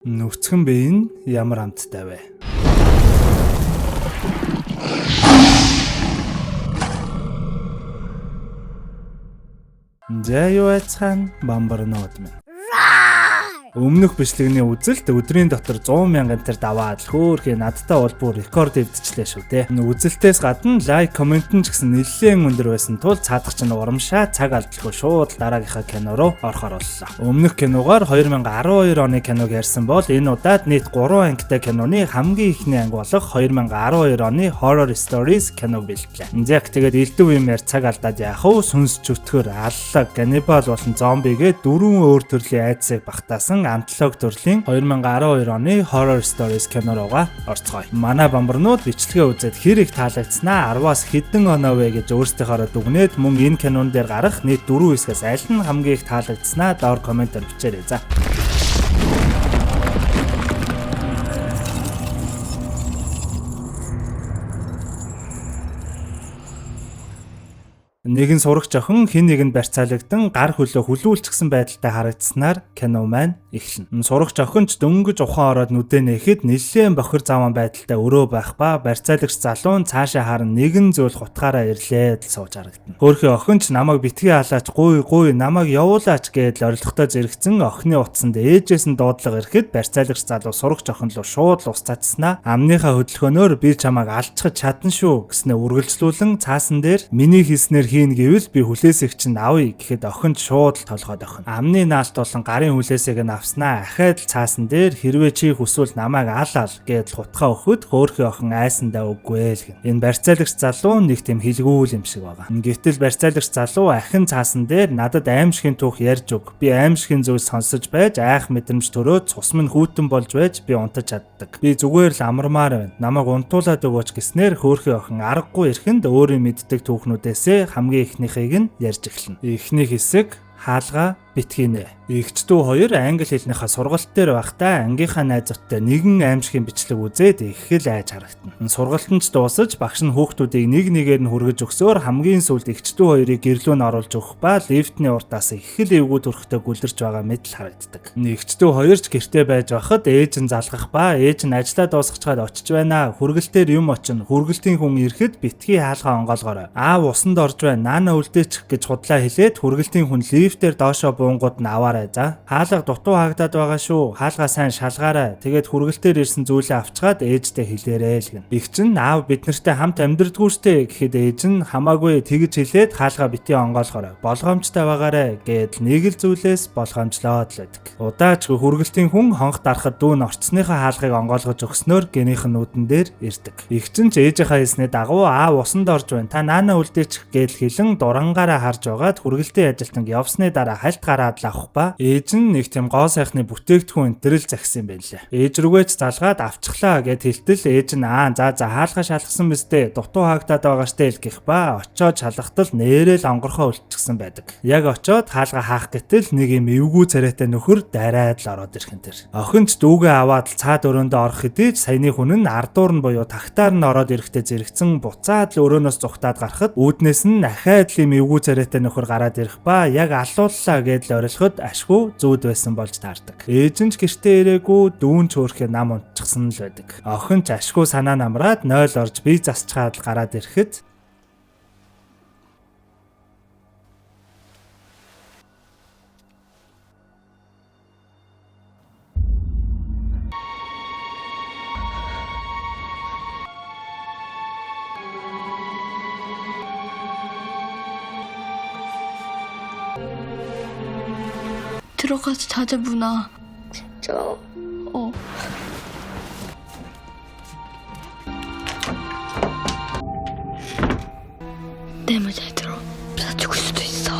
Нүцгэн бие нь ямар амттай вэ? Заяуцхан бамбарнууд минь. Өмнөх бичлэгний үзэлт өдрийн дотор 100 мянган тэр даваад хөөхий надтай бол бүр рекорд эвдчихлээ шүү дээ. Үзэлтээс гадна лайк, комент нь ч гэсэн нэлээд өндөр байсан тул цаадах чинь урамшаа цаг алдалгүй шууд дараагийнхаа кино руу орохоор боллоо. Өмнөх киногаар 2012 оны киног ярьсан бол энэ удаад нийт 3 ангитай киноны хамгийн ихний анги болох 2012 оны Horror Stories киног бэлтлээ. Яг тэгээд элдв юмэр цаг алдаад яах вэ? Сүнс чөтгөр, аллаг, каннибал болон зомбигээ 4 өөр төрлийн айдсыг багтаасан антологи төрлийн 2012 оны Horror Stories кино руугаа орцгоё. Манай бамбарнууд бичлэгээ үзээд хэр их таалагдсанаа 10-аас хэдэн оноо вэ гэж өөрсдийнхөө дүгнээд мөн энэ кинон дээр гарах нийт 4 хэсгээс аль нь хамгийн их таалагдсанаа доор комментээр бичээрэй за. Нэгэн сурагч охин хин нэгэнд барьцаалагдсан гар хөлөө хүлүүлчихсэн байдалтай харагдсанаар кино маань эхэлнэ. Сурагч охин ч дөнгөж ухаан ороод нүдэ нээхэд нэлээд бохир заван байдалтай өрөө байх ба барьцаалагч залуу цаашаа харан нэгэн зүйл хутгаараа ирлээд сууж харагдана. Хөөхий охин ч намайг битгий халаач гуй намайг явуулаач гэж орилготой зэрэгцэн охины утсанд ээжээс нь дуудлага ирэхэд барьцаалагч залуу сурагч охин руу шууд ус цацснаа амныхаа хөдөлгөөнөөр би чамайг алчхаж чадна шүү гэснээр үргэлжлүүлэн цаасан дээр миний хийснээр хийн гэвэл би хүлээсийг чинь авъя гэхэд охин шууд толгойд охин. Амны наалт болон гарын хүлээсийг нь авснаа ахаад цаасан дээр хэрвээ чи хүсвэл намайг алаал гэж хутгаа өгөхөд хөөхий охин айсандаа үгүй л гэн. Энэ барьцаалагч залуу нэг тийм хилгүүл юм шиг байгаа. Гэтэл барьцаалагч залуу ахин цаасан дээр надад аимшигын түүх ярьж өг. Би аимшигын зүйл сонсож байж айх мэдрэмж төрөөд цус минь хүүтэн болж байж би унтаж чаддаг. Би зүгээр л амармаар байна. Намайг унтуулаад өгөөч гэснээр хөөхий охин аргагүй ирэхэнд өөрийн мэддэг түүхнүүдээсээ хамгийн ихнийхийг нь ярьж эхэлнэ. Эхний хэсэг хаалга битгийнэ. Эгчдүү хоёр англи хэлнийхээ сургалт дээр байхдаа ангийнхаа найзуудтай нэгэн аимшигын бичлэг үзээд их л айж харагдана. Сургалт нь ч дуусаж багш нь хүүхдүүдийг нэг нэгээр нь хүргэж өгсөөр хамгийн сүүлд эгчдүү хоёрыг гэрлүү нь оруулж өгөх ба лифтний уртаас их л эвгүй төрхтэй гүлэрч байгаа мэт л харагддаг. Эгчдүү хоёр ч гэртээ байж байхад ээж нь залгах ба ээж нь ажиллаа дуусгачаад очиж байна. Хүргэлтээр юм очино. Хүргэлтийн хүн ирэхэд битгий хаалгаа онгоолгоорой. Аав усанд орж байна. Наана үлдээчих гэж худлаа хэлээд хүргэлтийн хүн лифтээр доошоо бунгууд нь аваарай за. Хаалга дутуу хаагдаад байгаа шүү. Хаалгаа сайн шалгаарай. Тэгээд хүргэлтээр ирсэн зүйлээ авчгаад ээжтэй хэлээрэй л гэн. Их чинь аав бид нартай хамт амьдрдаггүй штэ гэхэд ээж нь хамаагүй тэгж хэлээд хаалгаа битгий онгоолгоорой. Болгоомжтой байгаарай гэд нэг л зүйлээс болгоомжлоод л байдаг. Удаачгүй хүргэлтийн хүн хонх дарахад дүүн орцсныхаа хаалгыг онгоолгож өгснөөр гинийх нь нүдэн дээр ирдэг. Их чинь ээжийнхаа хэлсний дагуу аав усанд орж байна. Та наана үлдээчих гэж хэлэн дурангаараа харж байгаад хүргэлтийн ажилтныг явсны дараа хальт гараад авах ба ээж нь нэг тийм гоо сайхны бүтээгдэхүүн энтерл захисан юм байлээ. Ээж рүүгээс залгаад авчихлаа гэд хэлтэл ээж нь за хаалга шалгасан мэт дутуу хаагдаад байгаа штэ л гэх ба очоод шалгахтал нээрэл онгорхоо үлдчихсэн байдаг. Яг очоод хаалга хаах гэтэл нэг юм эвгүй царайтай нөхөр дайраад л ороод ирэх юм тэр. Охин ч дүүгээ аваад л цаад өрөөндөө орох хэдий саяны хүн нь ардуур нь буюу тагтаар нь ороод ирэхдээ зэрэгцэн буцаад л өрөөнөөс зүхтаад гарахад үүднээс нь ахаад л юм эвгүй царайтай нөхөр гараад ирэх ба яг алууллаа гэдэл орилоход ашгүй зүүд байсан болж таардаг. Ээж нь ч гэртээ ирээгүй дүүн ч өөрхөө нам унтчихсан л байдаг. Охин ч ашгүй санаа намраад 0 орж бие засчгаад л гараад ирэхэд 들어가서 찾아보나. 진짜? 내 말 잘 들어. 나 죽을 수도 있어.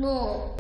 No.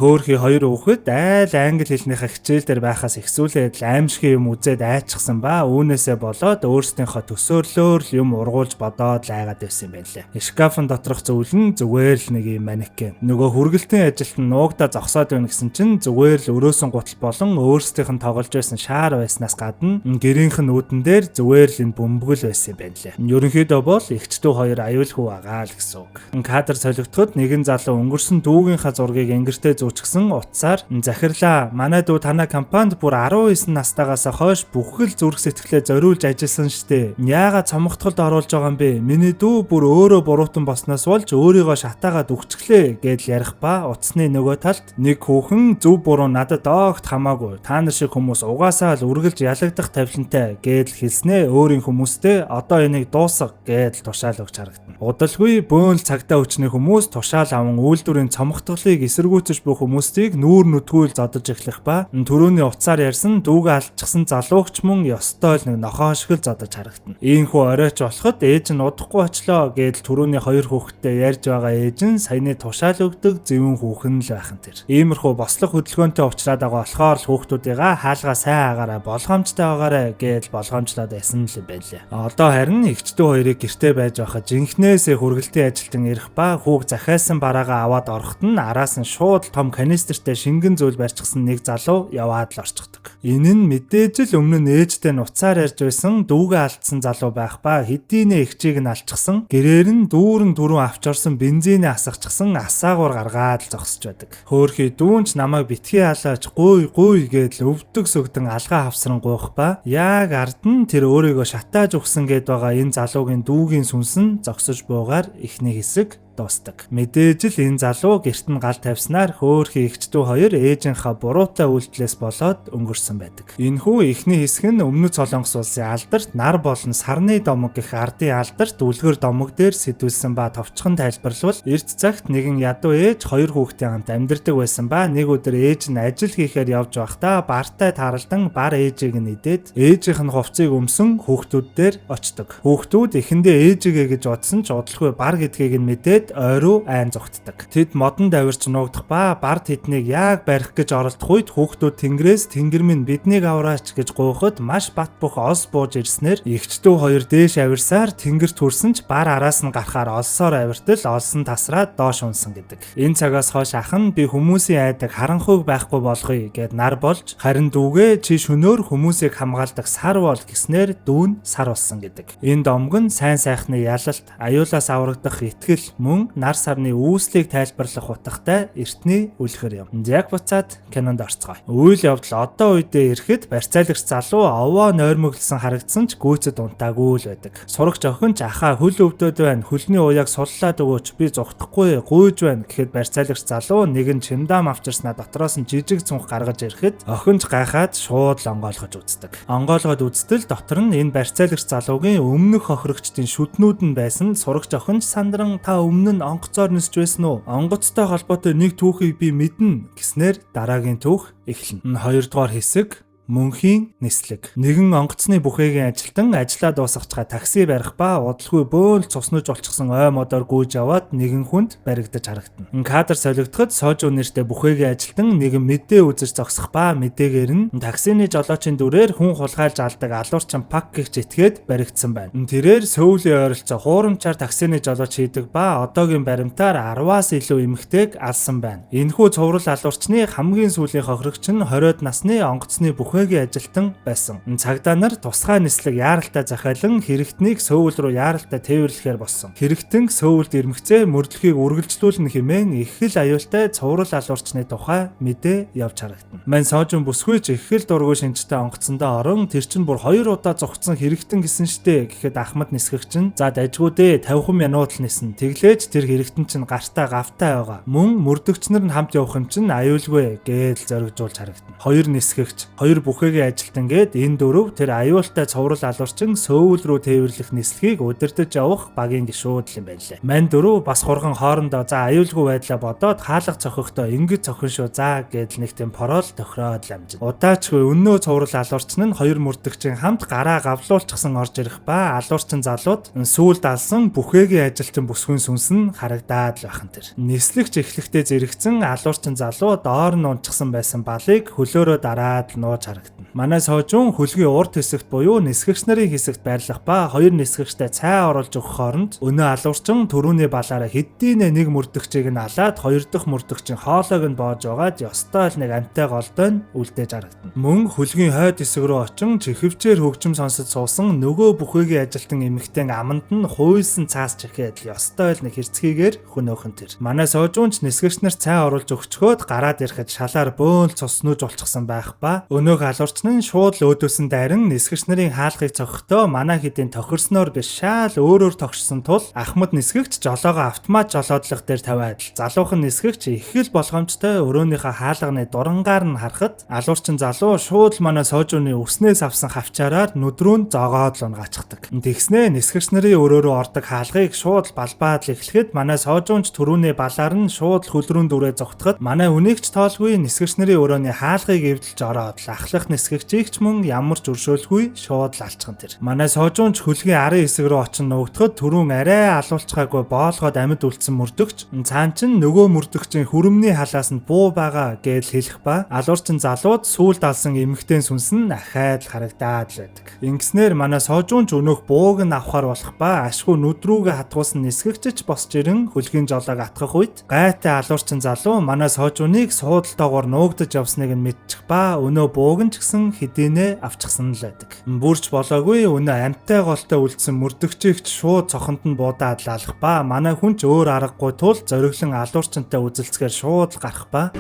Хөөхий хоёр хүүхэд айл англи хэлнийхээ хичээл дээр байхаас ихсүүлээд аимшигын юм үзээд айчсан ба үүнээсээ болоод өөрсдийнхөө төсөөрлөөр юм ургуулж бодоод лайгаад байсан юм байна лээ. Шкафын доторх зүйл нь зүгээр л нэг юм манекен. Нөгөө хүргэлтийн ажилт нь нуугдаа зогсоод байна гэсэн чинь зүгээр л өрөөсөн гутал болон өөрсдийнх нь тоглож байсан шаар байснаас гадна гэрийнх нь үүдэн дээр зүгээр л энэ бөмбөгөл байсан юм байна лээ. Ерөнхийдөө бол эгчдүү хоёр аюулгүй байгаа л гэсэн үг. Кадр солигдоход нэгэн залуу өнгөрсөн дүүгийнхаа зургийг ангиртээ зүүчгсэн утсаар захирлаа. Манай дүү танай компанид бүр 19 настайгаас хойш бүхэл зүрх сэтгэлээ зориулж ажилласан штэ. Яагаад цомогтголд оруулж байгаа юм бэ? Миний дүү бүр өөрөө буруутан босноос болж өөрийгөө шатаагаад үхчихлээ гэдэл ярих ба утасны нөгөө талд нэг хүүхэн зөв буруу надад огт хамаагүй. Та нар шиг хүмүүс угаасаа л үргэлж ялагдах тавилантай гэдэл хэлснээ өөрийн хүмүүстэй одоо энийг дуусга гэдэл тушаал өгч харагдана. Удалгүй бөөн л цагтаа өчний хүмүүс тушаал аван үйлдвэрийн цомогтголыг эсэргүүцэж буй хүмүүсийг нүүр нүдгүүл зодож эхлэх ба түрүүний утсаар ярьсан дүүгээ алдчихсан залуугч мөн ёстой л нэг нохоо шиг л зодож харагдана. Ийхүү оройч болоход ээж нь удахгүй очлоо гэдэл түрүүний хоёр хүүхэдтэй ярьж байгаа ээж нь саяны тушаал өгдөг зөвөн хүүхэн л байхын тэр. Иймэрхүү бослог хөдөлгөөнтэй уулзраад байгаа болохоор л хүүхдүүдийгээ хаалгаа сайн агаараа болгоомжтой байгаарэ гэдэл болгоомжлоод байсан л юм байна лээ. Одоо харин эгчдүү хоёрыг гэртээ байж байхад жинхнээсээ хүргэлтийн ажилтан ирэх ба хүүг захиасан бараагаа аваад ороход нь араас нь шууд том канистертэй шингэн зүйл барьчихсан нэг залуу яваад л орчихдог. Энэ нь мэдээж л өмнө нь ээжтэй нуцаар ярьж байсан дүүгээ алдсан залуу байх ба хэдийнэ эгчийг нь алчсан. Гэрээр нь дүүрэн түрүүн авч орсон бензинээ асгачихсан асаагуур гаргаад л зогсож байдаг. Хөөхий дүүнч намайг битгий халааж гуй гэдэл өвдөг сөгдөн алгаа авсран гуйх ба яг ард нь тэр өөрийгөө шатааж өгсөн гэд байгаа энэ залуугийн дүүгийн сүнс нь зогсож буугаар ихний хэсэг дуустдаг. Мэдээж л энэ залуу гэрт нь гал тавьснаар хөөхий эгчдүү хоёр ээжийнхаа буруутай үйлдэлээс болоод өнгөрсөн байдаг. Энэхүү эхний хэсэг нь өмнөд Солонгос улсын алдарт нар болон сарны домог гэх ардын алдарт үлгэр домог дээр сэтүүлсэн ба товчхон тайлбарлавал эрт цагт нэгэн ядуу ээж хоёр хүүхдийн хамт амьдардаг байсан ба нэг өдөр ээж нь ажил хийхээр явж байхдаа бартай тааралдан бар ээжийг нь идээд ээжийнх нь хувцсыг өмсөн хүүхдүүд дээр очдог. Хүүхдүүд эхэндээ ээжигээ гэж бодсон ч удалгүй бар гэдгийг нь мэдээд ойруу айн зүгтдэг. Тэд модон давирч нуугдах ба бар тэднийг яг барих гэж оролдох үед хүүхдүүд тэнгэрээс тэнгэр минь биднийг авраач гэж гуйхад маш бат бөх ос бууж ирснээр эгчдүү хоёр дээш авирсаар тэнгэрт хүрсэн ч бар араас нь гарахаар олсоор авиртал олсон тасраад доош унсан гэдэг. Энэ цагаас хойш ах нь би хүмүүсийн айдаг харанхуйг байхгүй болгоё гэд нар болж харин дүүгээ чи шөнөөр хүмүүсийг хамгаалдаг сар бол гэснээр дүүн сар болсон гэдэг. Энэ домог нь сайн сайхны ялалт, аюулаас аврагдах итгэл нар сарны үүслийг тайлбарлах утгатай эртний үлгэр юм. Яг буцаад кинонд орцгоё. Үйл явдал одоо үедээ ирэхэд барьцаалагч залуу овоо нойрмоглсон харагдсан ч гүйцэд унтаагүй л байдаг. Сурагч охин ч ахаа хөл өвдөд байна. Хөлний уяаг суллаад өгөөч би зүгтахгүй гуйж байна гэхэд барьцаалагч залуу нэгэн чимдаам авчирснаа дотроос нь жижиг цүнх гаргаж ирэхэд охин ч гайхаад шууд онгойлгож үздэг. Онгойлгоод үзтэл дотор нь энэ барьцаалагч залуугийн өмнөх хохирогчдын шүднүүд нь байсан сурагч охин ч сандран та өмнө нь онгоцоор нисж байсан уу? Онгоцтой холбоотой нэг түүхийг би мэднэ гэснээр дараагийн түүх эхэлнэ. Хоёрдугаар хэсэг мөнхийн нислэг. Нэгэн онгоцны бүхээгийн ажилтан ажиллаа дуусгачгаа такси барих ба удалгүй бөөл цуснаж олчихсан ой модоор гүйж яваад нэгэн хүнд баригдаж харагдана. Кадр солигдоход Сожу нэртэй бүхээгийн ажилтан нэгэн мэдээ үзэж зогсох ба мэдээгээр нь таксины жолоочийн дүрээр хүн хулгайлж алдаг алуурчин Пак гэх этгээд баригдсан байна. Тэрээр Сөүлийн ойролцоо хуурамчаар таксины жолооч хийдэг ба одоогийн баримтаар 10-аас илүү эмэгтэйг алсан байна. Энэхүү цуврал алуурчны хамгийн сүүлийн хохирогч нь 20-од насны онгоцны бүхээгийн ажилтан байсан. Цагдаа нар тусгай нислэг яаралтай захиалан хэрэгтнийг Сөүл рүү яаралтай тээвэрлэхээр болсон. Хэрэгтэн Сөүлд ирмэгцээ мөрдлөхийг үргэлжлүүлнэ хэмээн их л аюултай цуврал алуурчны тухай мэдээ явж харагдана. Мань Сожун бүсгүйч их л дургүй шинжтэй онгоцондоо орон тэр чинь бүр 2 удаа зогцсон хэрэгтэн гэсэн штэ гэхэд Ахмад нисгэгч нь за дайжгүй дээ 50 минут л нисэн. Тэглээж тэр хэрэгтэн чинь гартаа гавтай байгаа. Мөн мөрдөгч нар нь хамт явах юм чинь аюулгүй гэж зоригжуулж харагдана. 2 нисгэгч, 2 бүхэгийн ажилтан гээд энэ дөрөв тэр аюултай цоврал алуурчин сөөвл рүү тээвэрлэх нислэгийг удирдах явах багийн гишүүд юм байлээ. Мань дөрөв бас хурган хоорондоо за аюулгүй байдлаа бодоод хаалга цохихдоо ингэж цохин шүү за гээд нэг тийм порол тохироод ламжин. Удаачгүй өнөө цоврал алуурчин нь хоёр мөрдөгчийн хамт гараа гавлуулчихсан орж ирэх ба алуурчин залууд сүүлд алсан бүхэгийн ажилтан бүсгүйн сүнс нь харагдаад л байхан тэр. Нислэгч эхлэхдээ зэрэгцэн алуурчин залуу доор нь унчихсан байсан балыг хөлөөрөө дараад нууж харагдана. Манай сожун хөлгийн урд хэсэгт буюу нисгэгч нарын хэсэгт байрлах ба хоёр нисгэгчтэй цай оруулж өгөх хооронд өнөө алуурчин түрүүний балаараа хэдийнэ нэг мөрдөгчийг нь алаад хоёр дахь мөрдөгчин хоолойг нь боож байгаад ёстой л нэг амтай голдой нь үлдээж харагдана. Мөн хөлгийн хойд хэсэг рүү очин чихвчээр хөгжим сонсож суусан нөгөө бүхэгийн ажилтан эмэгтэй аманд нь хуйлсан цаас чихээд ёстой л нэг хэрцгийгээр хөнөөхөн тэр. Манай сожунч нисгэгч нар цай оруулж өгчхөөд гараад ирэхэд шалаар бөөл цус нүүж болчихсон байх ба өнөөх алуурчин шууд л өөдөөсөн дайран нисгэгч нарын хаалгыг цохихдоо манай хэдийн тохирсноор биш шаал өөрөөр тогшсон тул Ахмад нисгэгч жолоогоо автомат жолоодлох дээр тавиад залуухан нисгэгч их л болгоомжтой өрөөнийхөө хаалганы дурангаар нь харахад алуурчин залуу шууд л манай сожууны өснөөс авсан хавчаараар нүдрүүн зогоод л унгачдаг. Тэгснээ нисгэгч нарын өрөөрөө ордог хаалгыг шууд балбаад л эхлэхэд манай сожуунч түрүүний балаар нь шууд хөл рүү дүрээ зогтоход манай үнийгч тоолгүй нисгэгч нарын өрөөний хаалгыг эвдэлж ороод ахлах нисгэгчийг ч мөн ямар ч өршөөлгүй шууд л алчхан тэр. Манай сожуунч хөлгийн арын хэсэг рүү очин нуугдахад түрүүн арай алуулцгаагүй боолгоод амьд үлдсэн мөрдөгч цаан чин нөгөө мөрдөгчийн хүрэмний халаас нь буу байгаа гэж хэлэх ба алуурчин залууд сүүлд алсан эмэгтэй сүнс нь ахаад харагдаад л байдаг. Ингэснээр манай сожуунч өнөөх бууг нь авахар болох ба ашгүй нүдрүүгээ хатгуулсан нисгэгчч босч ирэн хөлгийн жолоог атгах үед гайтай алуурчин залуу манай сожууныг суудалтайгаар нуугдаж явсныг нь мэдчих ба өнөө бууг нь ч гэсэн хэдийнэ авчихсан л байдаг. Бүрч болоогүй өнөө амтай голтой үлдсэн мөрдөгчийг шууд цохонд нь буудаад лалах ба манай хүн ч өөр аргагүй тул зориглон алуурчинтай үзэлцгээр шууд л гарах ба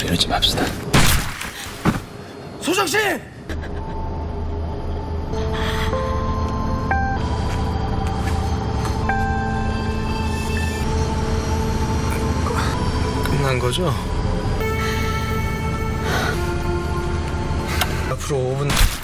이러지 맙시다. 소정씨! 끝난 거죠? 앞으로 5분.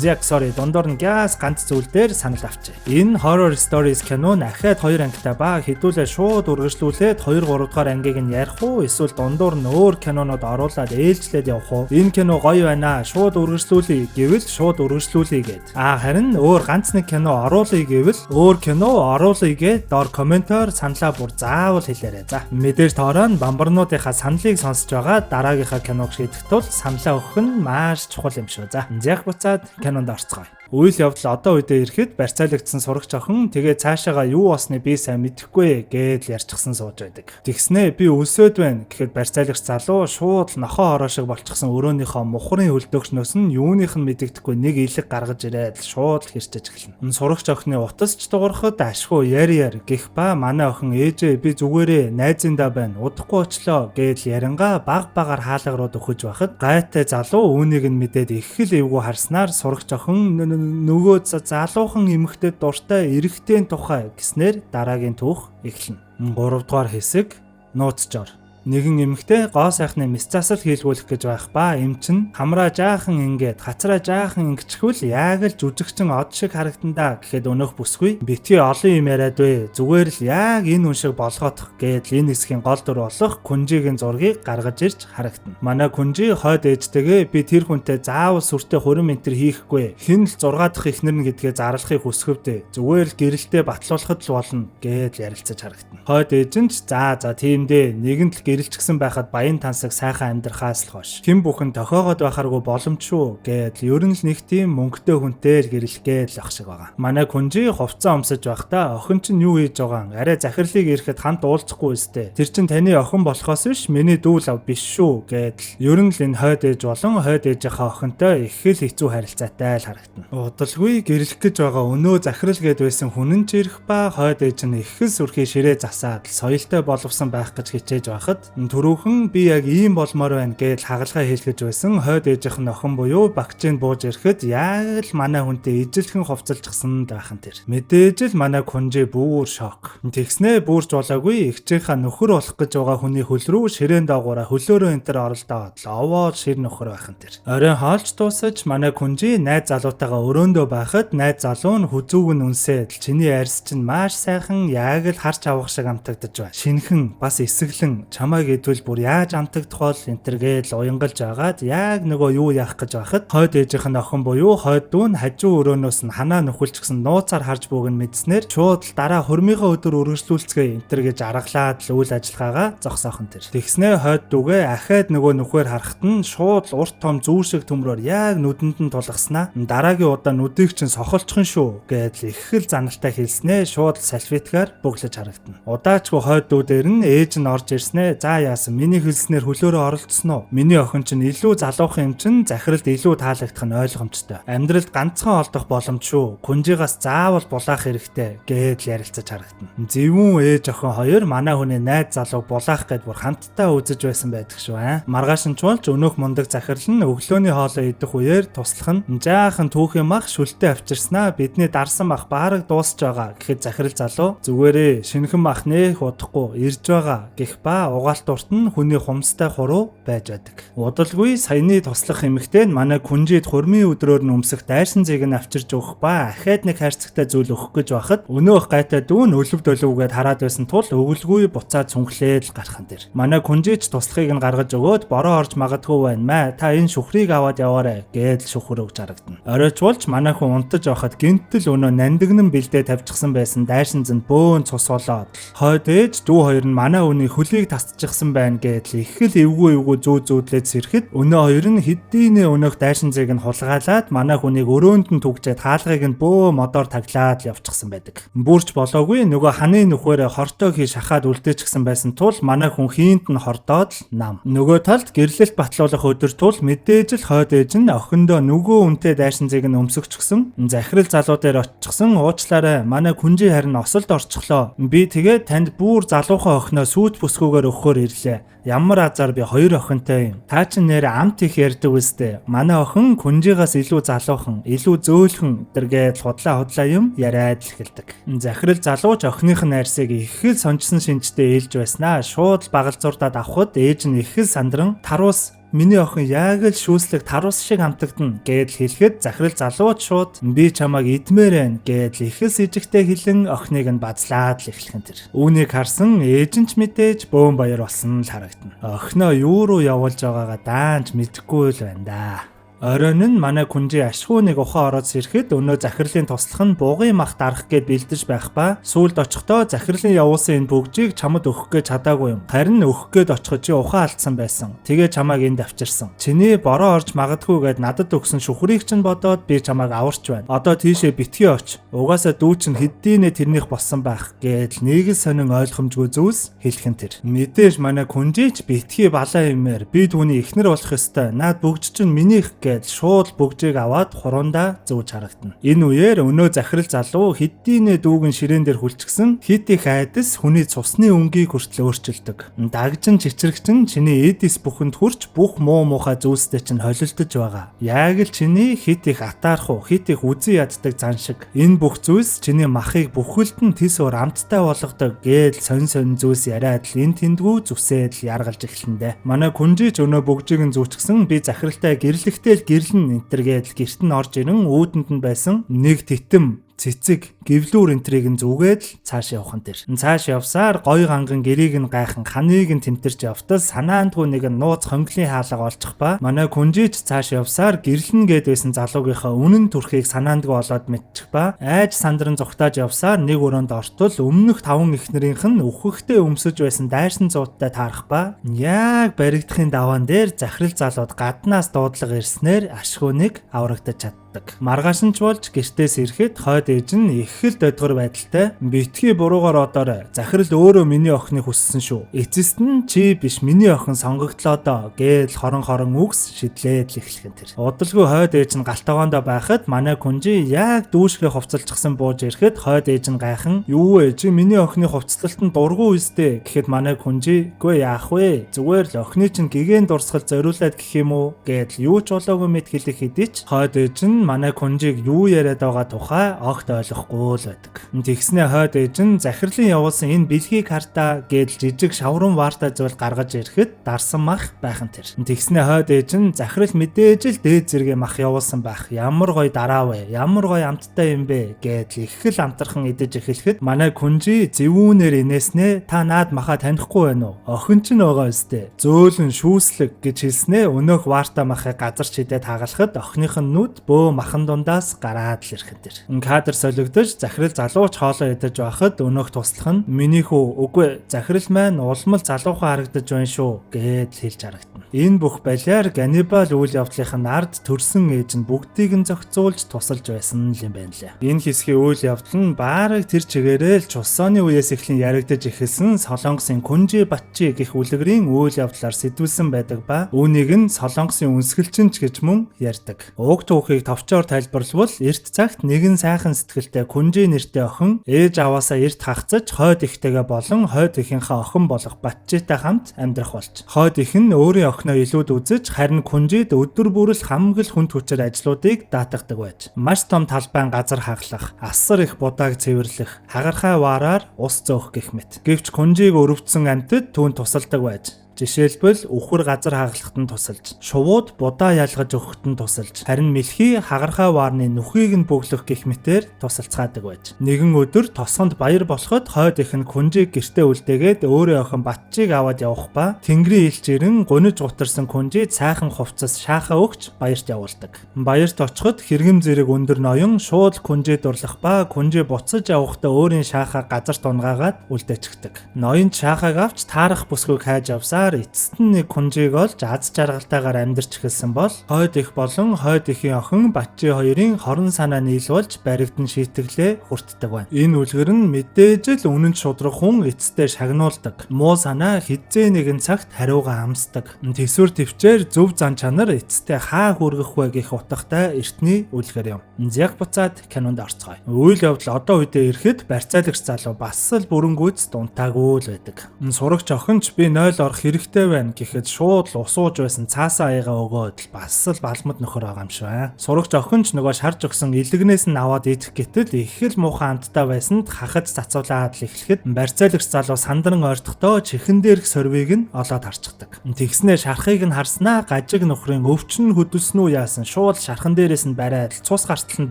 Яг sorry дундуур нь газ ганц зүйл дээр санал авчээ. Энэ Horror Stories кино ахаад 2 ангитай ба хэдүүлээ шууд үргэлжлүүлээд 2 3 дугаар ангийг нь ярих уу эсвэл дундуур нь өөр кинонууд оруулаад ээлжлээд явах уу? Энэ кино гоё байна. Шууд үргэлжлүүлье гэвэл шууд үргэлжлүүлье гэд. Харин өөр ганц нэг кино оруулъя гэвэл өөр кино оруулъя гэд доор комментоор саналаа бүр заавал хэлээрэй. За мэдээж тоороо нь бамбарнуудынхаа саналыг сонсож байгаа дараагийнхаа киног шийдэх тул саналаа өгөх нь маш чухал юм шүү. За яг буцаад кинонд орцгоё. Үйл явдал одоо үедээ ирэхэд барьцаалагдсан сурагч охин тэгээ цаашаага юу болсныг би сайн мэдэхгүй гэж ярьчихсан сууж байдаг. Тэгснээ би өлсөд байна гэхэд барьцаалагч залуу шууд нохоо хороо шиг болчихсон өрөөнийхөө мухрын хөлдөөгчнөөс нь юуных нь мэдэгдэхгүй нэг илэг гаргаж ирээд шууд хэрчэж эхэлнэ. Сурагч охины утасч дуурахад ашгүй яр гэх ба манай охин ээжээ би зүгээрээ найзындаа байна удахгүй очлоо гэж ярингаа баг багаар хаалга руу дөхөж байхад гайтай залуу үүнийг нь мэдээд их л эвгүй харснаар сурагч охин нөгөө залуухан эмэгтэй дуртай эрэгтэй тухай гэснээр дараагийн түүх эхэлнэ. 3 дугаар хэсэг нууцчоор нэгэн эмэгтэй гоо сайхны мэс засал хийлгүүлэх гэж байх ба эм чин хамраа жаахан ингээд хацраа жаахан ингэчихвэл яг л жүжигчин од шиг харагдана гэхэд өнөөх бүсгүй битгий олон юм яриад вэ зүгээр л яг энэ үн шиг болгоодох гээд энэ хэсгийн гол дүр болох Күнжигийн зургийг гаргаж ирж харагдана. Манай Күнжи хойд ээжтэйгээ би тэр хүнтэй заавал сүртэй хурим энтер хийхгүй хэн л 6 дахь эхнэр нь гэдгээ зарлахыг хүсгэвдэ зүгээр л гэрэлтэй батлуулахад л болно гэж ярилцаж харагдана. Хойд ээж нь ч за тийм дээ нэгэнт л гэрэлчгсэн байхад баян тансаг сайхан амьдрахаас л хойш хэн бүхэн тохиогоод байхааргүй боломжгүй гэд ер нь л нэг тийм мөнгөтэй хүнтэй л гэрэлгээд л ах шиг байгаа. Манай Күнжи хувцас өмсөж байхдаа охин чинь юу хийж байгаа? Арай захирлыг ирэхэд хамт уулзахгүй өстэй. Тэр чинь таны охин болохоос биш миний дүү лав биш шүү гэдэл ер нь л энэ хойд ээж болон хойд ээжийнхээ охинтой их л хэцүү харилцаатай л харагдана. Удалгүй гэрэлэх гэж байгаа өнөө захирал гээд байсан хүн нь ч ирэх ба хойд ээж нь их л сүрхий ширээ засаад соёлтой боловсон байх гэж хичээж байхад түрүүхэн би яг ийм болмоор байна гэж хагалгаа хийлгэж байсан хойд ээжийнх нь охин буюу багчийн бууж ирэхэд яг л манай хүнтэй ижилхэн хувцалжчихсан байхан тэр. Мэдээж л манай Күнжи бүр шок. Тэгснээ бүрч болоогүй эгчийнхаа нөхөр болох гэж байгаа хүний хөл рүү ширээн доогоороо хөлөөрөө энэ төр оролдоод овоо шир нөхөр байхан тэр. Оройн хоолч дуусаж манай Күнжи найз залуутайгаа өрөөндөө байхад найз залуу нь хүзүүг нь үнсээд чиний арьс чинь маш сайхан яг л харж авах шиг амтагдаж байна. Шинхэн бас эсэглэн чамайг идвэл бүр яаж амтагдах бол энтергээл уянгалж агаад яг нөгөө юу яах гэж байхад хойд ээжийнх нь охин буюу хойд дүү нь хажуу өрөөнөөс нь ханаа нөхөлчихсөн нууцаар харж бууг нь мэдснээр шууд л дараа хурмынхаа өдөр үргэлжлүүлцгээе энтер гэж аргалаад л үйл ажиллагаагаа зогсоохон тэр. Тэгснээ хойд дүүгээ ахаад нөгөө нөхөр харахад нь шууд л урт том зүүр шиг төмрөөр яг нүдэнд нь тулгаснаа дараагийн удаа нүдийг чинь сохолцхон шүү гэдэл их л заналтай хэлснээ шууд салфеткаар бөглөж харагдана. Удаачгүй хойд дүү дээр нь ээж нь орж ирснээ за яасан миний хэлснээр хөлөөрөө оролцсон уу? Миний охин чинь илүү залуухан юм чинь захиралд илүү таалагдах нь ойлгомжтой. Амьдралд ганцхан олдох боломж шүү. Күнжигаас заавал булаах хэрэгтэй гэдэл ярилцаж харагдана. Зөвүүн ээж охин хоёр манай хүний найз залууг булаах гэд бүр хамтдаа үзэж байсан байдаг шүү. Маргааш нь ч болж өнөөх мундаг захирал нь өглөөний хоолоо идэх үеэр туслах нь жаахан түүхийн мах шүлтээ авчирснаа бидний дарсан мах баараг дуусч байгаа гэхэд захирал залуу зүгээрээ шинхэн мах нээх удахгүй ирж байгаа гэх ба угаалтурт нь хүний хумстай хуруу байж байдаг. Удалгүй саяны туслах эмэгтэй нь манай Күнжид хурмын өдрөөр нь өмсөх дайрсан зээг нь авчирж өгөх ба ахаад нэг хайрцагтай зүйл өгөх гэж байхад өнөөх гайтай дүүн өлөв дөлөвгээд хараад байсан тул өвөлгүй буцаад цүнхлээд л гархан тэр. Манай Күнжид туслахыг нь гаргаж өгөөд бороо орж магадгүй байна маа та энэ шүхрийг аваад яваарэ гэдэл шүхэр өгч харагдана. Оройч болж манай хүн унтаж байхад гинтэл өнөө нандингнан бэлдээ тавьчихсан байсан дайрсан зэн бөөн цус болоод хойд ээж дүү хоёр нь манай хүний хөлийг тасчихсан байна гэдэл их л эвгүй зүү зүүдлээд сэрхэд өнөө хоёр нь хэдийнэ өнөөх дайрсан зээг нь хулгаалаад манай хүнийг өрөөнд нь түгжээд хаалгыг нь бөө модоор таглаад явчихсан байдаг. Бүрч болоогүй нөгөө ханы нөхөөрөө хортой хий шахаад үлдээчихсэн байсан тул манай хүн хийнд нь хордоод л нам. Нөгөө талд гэрлэлт батлуулах өдөр тул мэдээж л хойд ээж нь охиндоо нөгөө үнтэй дайрсан зээг нь өмсөгчгсөн захирал залуу дээр оччихсан уучлаарай манай Күнжи харин осолд орчихлоо. Би тэгээд танд бүр залуухан охиноо сүйт бүсгүйгээр өгөхөөр ирлээ. Ямар азар би хоёр охинтой юм. Та чинь нэр амт их ярьдаг үстэй. Манай охин Күнжигаас илүү залуухан, илүү зөөлхөн тэргээд худлаа юм яриад л эхэлдэг. Захирал залууч охиных нь арьсыг их л сонжсон шинжтэй ээлж байснаа шууд багалзуурдаад авахд ээж нь их л сандран таруус миний охин яг л шүүслэг таруус шиг хамтагдана гэдэл хэлэхэд захирал залууч шууд би чамайг идмээр байна гэдэл их л сэжигтэй хэлэн охиныг нь базлаад л эхлэхэн тэр. Үүнийг харсан ээж нь ч мэдээж бөөн баяр болсон л харагдана. Охиноо юу руу явуулж байгаагаа даанч мэдэхгүй л байна да. Оройн нь манай Күнжи ашгүй нэг ухаан ороод сэрхэд өнөө захирлын туслах нь буугын мах дарах гээд бэлдэж байх ба сүүлд очихдоо захирлын явуулсан энэ бүгжийг чамд өгөх гэж чадаагүй юм. Харин өгөх гээд очиход чи ухаан алдсан байсан. Тэгээ чамайг энд авчирсан. Чиний бороо орж магадгүй гээд надад өгсөн шүхрийг чинь бодоод би чамайг аварч байна. Одоо тийшээ битгий оч. Угаасаа дүү чинь хэдийнэ тэрнийх болсон байх гээд нэг л сонин ойлгомжгүй зүйлс хэлхэн тэр. Мэдээж манай Күнжич битгий балаа юмэр би түүний эхнэр болох ёстой. Наад бүгж чинь минийх шууд бүгжийг аваад хуруундаа зүүж харагдана. Энэ үеэр өнөө захирал залуу хэдийнэ дүүгэн ширээн дээр хүлчгсэн хит их айдас хүний цусны өнгийг хүртэл өөрчилдөг. Дагжин чичрэгчин чиний эдис бүхэнд хүрч бүх муу муухай зүйлстэй чинь холилдож байгаа. Яг л чиний хит их атаархуу, хит их үзий яддаг зан шиг. Энэ бүх зүйлс чиний махыг бүхэлд нь тис уур амттай болгодог гээл сонь зүйлс яриад л энэ тэндгүү зүсээд л яргалж эхлэндэ. Манай Күнжич өнөө бүгжийг нь зүүчгсэн би захиралтай гэрлэхтэй гэрлэн энтергээд гэрт нь орж ирэн үүдэнд нь байсан нэг титэм цэцэг, гэвлүүр энтрийг нь зүгээд л цааш явхан тэр. Цааш явсаар гой ганган гэрийг нь гайхан ханыг нь тэмтэрч явтал санаандгүй нэг нь нууц хонглын хаалга олчих ба манай күнжиж цааш явсаар гэрлэн гээд байсан залуугийнхаа үнэн төрхийг санаандгүй болоод мэдчих ба айж сандран зүгтааж явсаар нэг өрөөнд ортол өмнөх 5 эхнэрийнх нь өвхөхтэй өмсөж байсан дайсан зуудтай таарах ба яг баригдахын даваан дээр захирал залууд гаднаас дуудлага ирснээр ашгүй нэг аврагдаж чаддаг. Маргааш нь ч болж гэртээс ирэхэд хойд ээж нь их л дөдгөр байдалтай битгий буруугаар одоор захирал өөрөө миний охиныг хүссэн шүү. Эцэст нь чи биш миний охин сонгогдлоо доо гээл хорон үгс шидлээд л эхлэх тэр. Удалгүй хойд ээж нь галтгоондоо байхад манай күнжи яг дүүшгээ хувцалчихсан бууж ирэхэд хойд ээж нь гайхан юу вэ чи миний охины хувцлалтанд дургүй үстэй гэхэд манай күнжи гүй яах вэ зүгээр л охины чинь гэгэн дурсгал зориулаад гэх юм уу гэдэл юу ч болоогүй мэд хэлэх хэдий ч хойд ээж нь манай күнжиг юу яриад байгаа тухай огт ойлгохгүй л байдаг. Тэгснээ хойд ээж нь захирлын явуулсан энэ бэлгийг хартаа гэдэл жижиг шаврын ваартай зүйл гаргаж ирэхэд дарсан мах байхан тэр. Тэгснээ хойд ээж нь захирал мэдээж л дээд зэрэг мах явуулсан байх. Ямар гоё дараа вэ? Ямар гоё амттай юм бэ гэдэл их л амтархан идэж эхлэхэд манай күнжи зэвүүнээр инээснэ та наад маха танихгүй байна уу? Охин ч нөгөө өстэй. Зөөлөн шүүслэг гэж хэлснээ өнөөх ваартай махыг газар чидээд хагалахад охиных нь нүд бөө махан дундаас гараад л ирэх тэр. Кадр солигдож захирал залууч хоолоо идэж байхад өнөөх туслах нь миний хүү үгүй захирал маань улмал залуухан харагдаж байна шүү гэд хэлж харагдана. Энэ бүх балиар ганнибал үйл явдлын ард төрсөн ээж нь бүгдийг нь зохицуулж тусалж байсан юм байна лээ. Энэ хэсгийн үйл явдал нь баараг тэр чигээрээ л чусооны үеэс эхлэн яригдаж эхэлсэн Солонгосын Күнжи Батчи гэх үлгэрийн үйл явдлаар сэтгүүлсэн байдаг ба үүнийг нь Солонгосын үнсгэлчин ч гэж мөн ярьдаг. Уг түүхийг товчоор тайлбарлавал эрт цагт нэгэн сайхан сэтгэлтэй Күнжи нэртэй охин ээж аваасаа эрт хагцаж хойд ихтэйгээ болон хойд ихийнхээ охин болох Батчитай хамт амьдрах болж. Хойд их нь өөрийн охиноо илүүд үзэж харин Күнжид өдөр бүрэл хамаг л хүнд хүчээр ажлуудыг даатгадаг байж. Маш том талбайн газар хаглах, асар их будааг цэвэрлэх, хагархай ваараар ус зөөх гэх мэт. Гэвч Күнжиг өрөвдсөн амьтад түүнд тусалдаг байж. Жишээлбэл үхэр газар хагалахад нь тусалж, шувууд будаа ялгаж өгөхөд нь тусалж, харин мэлхий хагархай ваарны нүхийг нь бөглөх гэх мэтээр тусалцгаадаг байж. Нэгэн өдөр тосгонд баяр болоход хойд их нь Күнжиг гэртээ үлдээгээд өөрийн охин Батчиг аваад явах ба тэнгэрийн илч ирэн гуниж гутарсан Күнжид сайхан хувцас шаахаа өгч баярт явуулдаг. Баярт очиход хэрэгэм зэрэг өндөр ноён шууд Күнжид дурлах ба Күнжи буцаж явахдаа өөрийн шаахаа газарт унгаагаад үлдээчихдэг. Ноён шаахааг авч таарах бүсгүйг хайж авсаар эцэст нь нэг Күнжиг олж аз жаргалтайгаар амьдарч эхэлсэн бол хойд их болон хойд ихийн охин Батчи хоёрын хорон санаа нийлүүлж баригдан шийтгэлээ хүртдэг байна. Энэ үлгэр нь мэдээж л үнэн шудрах хүн эцэстээ шагнуулдаг. Муу санаа хизээ нэгэн цагт хариугаа амсдаг. Тэсвэр төвчээр зөв зан чанар эцэстээ хаа хүргэх вэ гэх утгатай эртний үлгэр юм. Яг буцаад кинонд орцгоё. Үйл явдал одоо үедээ ирэхэд барьцаалагч залуу бас л бүрэнгүйц дунтаагүй л байдаг. Сурагч охинч би 0 орох хэрэгтэй байна гэхэд шууд л усууж байсан цаасаа аяга өгөөд л бас л балмад нөхөр байгаа юм шиг. Сурагч охинч нөгөө шарж өгсөн илэгнээс нь аваад идэх гэтэл их л муухан амттай байсанд хахаж цацуулаад л эхлэхэд барьцаалагч залуу сандран ойртохдоо чихэн дээрх сорвиг нь олоод харцдаг. Тэгснээ шархыг нь харснаа гажиг нөхрийн өвчин хөдөлсөн үү яасан шууд шархан дээрээс нь бариад цус гартал нь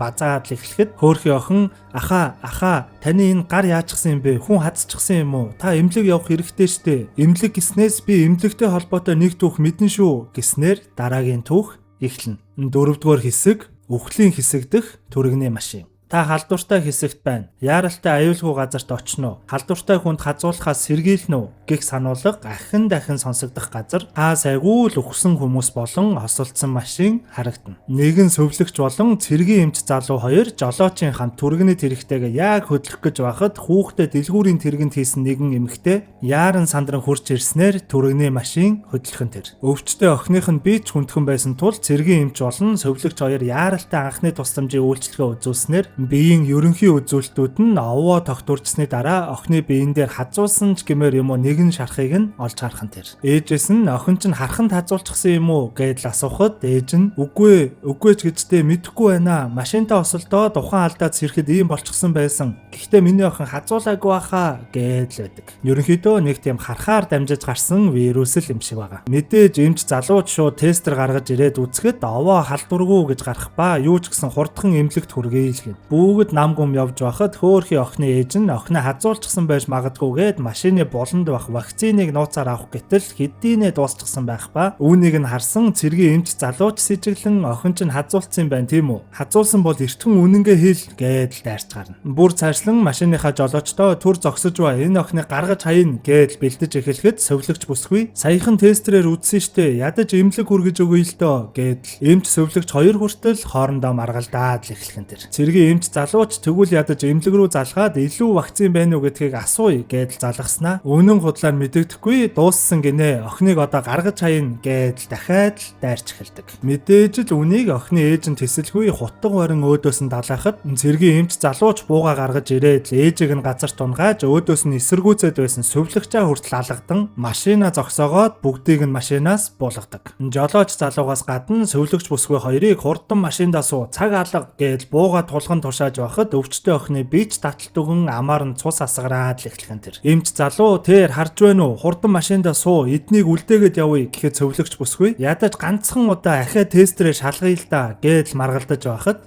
базаад л эхлэхэд хөөрхий охин ахаа таны энэ гар яачихсан юм бэ? Хүн хадчихсан юм уу? Та эмнэлэг явах хэрэгтэй штэ. Эмнэлэг гиснээс би эмнэлэгтэй холбоотой нэг түүх мэднэ шүү гэснээр дараагийн түүх эхэлнэ. 4-р хэсэг үхлийн хэсэг дэх түргэний машин. Та халдвартай хэсэгт байна. Яаралтай аюулгүй газарт очно. Халдвартай хүнд хазуулахаас сэргийлнэ үү гэх сануулга дахин сонсогдох газар та сайгүй л өгсөн хүмүүс болон осолдсон машин харагдана. Нэгэн сөвлөгч болон цэргийн эмч залуу хоёр жолоочийн хамт түргэний тэрэгтэйгээ яг хөдлөх гэж байхад хүүхдэд дэлгүүрийн тэргэнд хийсэн нэгэн эмэгтэй яаран сандран хурж ирснээр түргэний машин хөдлөхөн тэр. Өвчтөе охиных нь бич хүндхэн байсан тул цэргийн эмч болон сөвлөгч хоёр яаралтай анхны тусламжийн үйлчлэгээ үзүүлснээр биеийн ерөнхий үзүүлэлтүүд нь овоо тогтворчсны дараа охины биеийн дээр хазуулсан ч гэмээр юм уу нэгэн шархыг нь олж харах нь тэр. Ээжээс нь охин чинь хараханд хазуулчихсан юм уу гэдэл асуухад ээж нь үгүй ч гэжтэй мэдэхгүй байна. Машинтаа осолдоод ухаан алдаад сэрхэд ийм болчихсон байсан. Гэхдээ миний охин хазуулаагүй баха гэдэл байдаг. Ерөнхийдөө нэг тийм харахаар дамжиж гарсан вирус л юм шиг байгаа. Мэдээж эмч залууд шууд тестер гаргаж ирээд үзэхэд овоо халдваргүй гэж гарах ба юу ч гэсэн хурдхан эмнэлэгт хүргэе л гэнэ. Бүгд нам гүм явж байхад хөөхий охины ээж нь охиноо хазуулчихсан байж магадгүйгээд машины болонд байх вакциныг нууцаар авах гэтэл хэдийнэ дуусчихсан байх ба үүнийг нь харсан цэргийн эмч залууч сэжиглэн охин чинь хазуулсан байна тийм үү? Хазуулсан бол эртхэн үнэнгээ хэл гээд дайрч гарна. Бүр цаашлан машиныхаа жолоочдоо түр зогсож ба энэ охиныг гаргаж хаяна гээд бэлдэж эхлэхэд сувлагч бүсгүй саяхан тестрээр үзсэн штэ ядаж эмнэлэг хүргэж өгье л дөө гээд эмч сувлагч хоёр хүртэл хоорондоо маргалдаад л эхлэх нь тэр. Цэргийн эмч залууч тэгвэл ядаж эмнэлэг рүү залгаад илүү вакцин байна уу гэдгийг асууя гээд залгаснаа үнэн худлаар мэдэгдэхгүй дууссан гинэ охиныг одоо гаргаж хаяна гээд дахиад л дайрч эхэлдэг. Мэдээж л үнийг охины ээж нь тэсэлгүй хутга барин өөдөөс нь далаахад цэргийн эмч залууч бууга гаргаж ирээд ээжийг нь газар тунгааж өөдөөс нь эсэргүүцэд байсан сувлагчаа хүртэл алгадан машина зогсоогоод бүгдийг нь машинаас буулгадаг. Жолооч залуугаас гадна сувлагч бүсгүй хоёрыг хурдан машиндаа суу цаг алга гэж бууга тулган тушааж байхад өвчтөе охины бич таталт өгөн амаар нь цус асгараад л эхлэх нь тэр. Эмч залуу тэр харж байна уу? Хурдан машиндаа суу эднийг үлдээгээд явъя гэхэд сувлагч бүсгүй ядаж ганцхан удаа ахиа тестрээ шалгая л да гэж маргалдаж байхад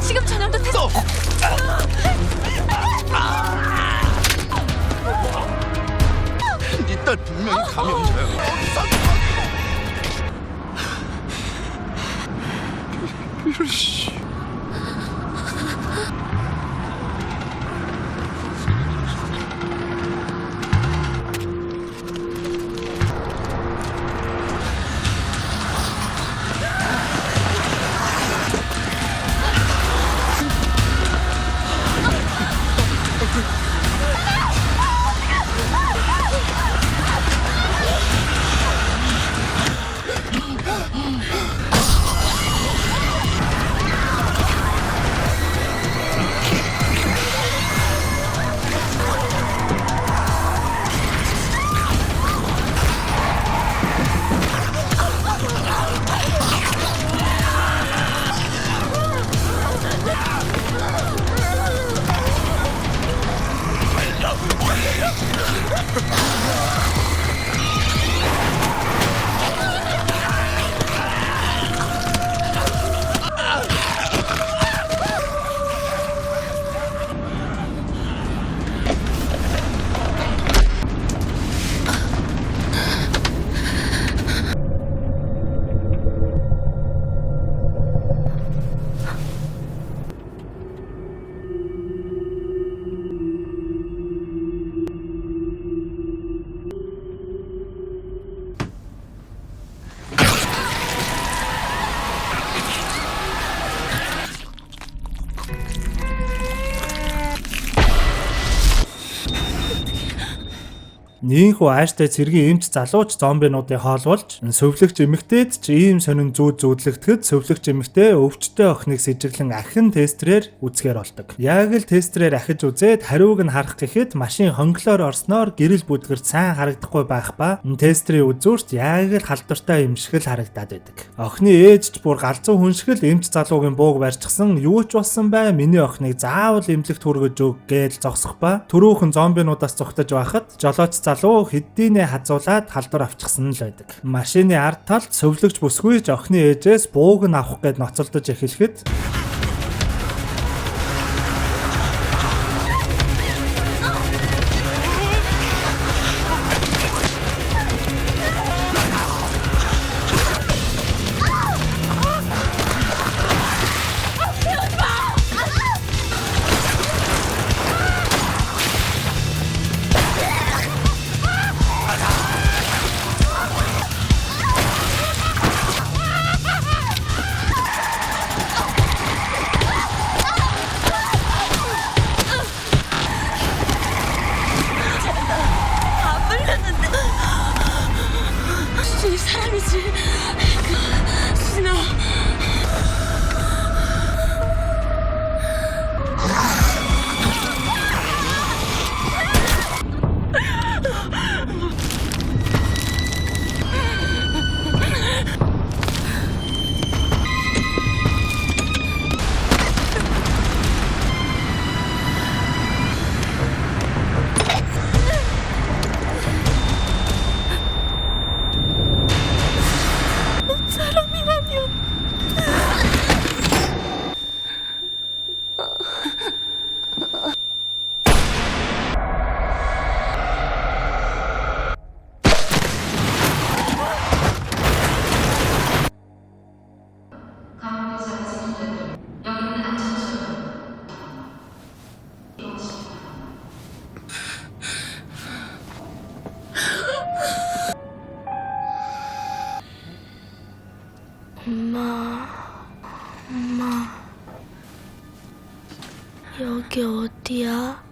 지금 전염도 테스트. 네 딸 분명히 감염자야. 이런 씨. Нийхүү ааштай цэргийн эмч залууч зомбинуудыг хоолволж сувлагч эмэгтэйд ч ийм сонин зүүд зүүдлэгдэхэд сувлагч эмэгтэй өвчтөе охиныг сэжиглэн ахин тестрээр үзгээр болдог. Яг л тестрээр ахиж үзээд хариуг нь харах гэхэд машин хонглоор орсноор гэрэл бүдгэрт сайн харагдахгүй байх ба тестрийн үзүүрт яг л халдвартай юм шиг л харагдаад байдаг. Охины ээж ч бүр галзуу хүн шиг л эмч залуугийн бууг барьчихсан юу ч болсон бай миний охиныг заавал эмнэлэгт хүргэж өг гэж зогсох ба түрүүхэн зомбинуудаас зүхтэж байхад жолооч залуу хэдийнэ хазуулаад халдвар авчихсан л байдаг. Машины ард талд сувлагч бүсгүй ч охины ээжээс бууг нь авах гээд ноцолдож эхлэхэд 이 사람이지. 수진아. 어디야?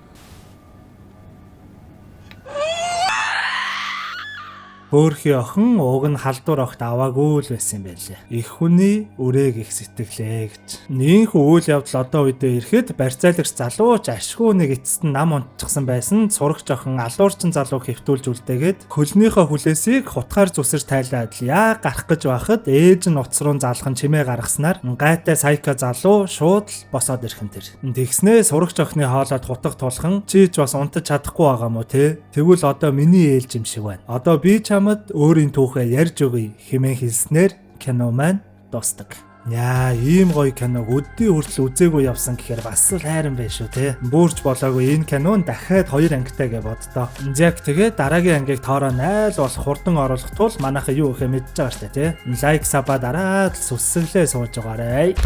Хөөрхий охин ууг нь халдвар огт аваагүй л байсан юм байлээ. Их хүний үрээг их сэтгэлээ гэж. Нийнх үйл явдал одоо үедээ ирэхэд барьцаалагч залууч ашгүй нэг эцэст нь нам унтчихсан байсан сурагч охин алуурчин залууг хэвтүүлж үлдээгээд хөлнийхөө хүлээсийг хутгаар зүсэж тайлаад яа гарах гэж байхад ээж нь утас руу залхан чимээ гаргаснаар гайтай сайка залуу шууд л босоод ирхэн тэр. Тэгснээ сурагч охины хоолойд хутга тулхан чи ч бас унтаж чадахгүй байгаа мó те. Тэгвэл одоо миний ээлж юм шиг байна. Одоо би чамд өөрийн түүхээ ярьж өгье хэмээн хэлснээр кино маань дуустдаг. Яа, ийм гоё киног өдний хүртэл үзээгүй явсан гэхээр бас л хайран байх шүү те. Бүрч болоогүй энэ кинон дахиад 2 ангитай гэж боддоо. Яг тэгээ дараагийн ангийг тоороо найл болох хурдан оруулах тул манайхаа юу гэхээ мэдчихэж байгаа штэ те. Лайк саба дараад сүсгэлээ сууж байгаарай.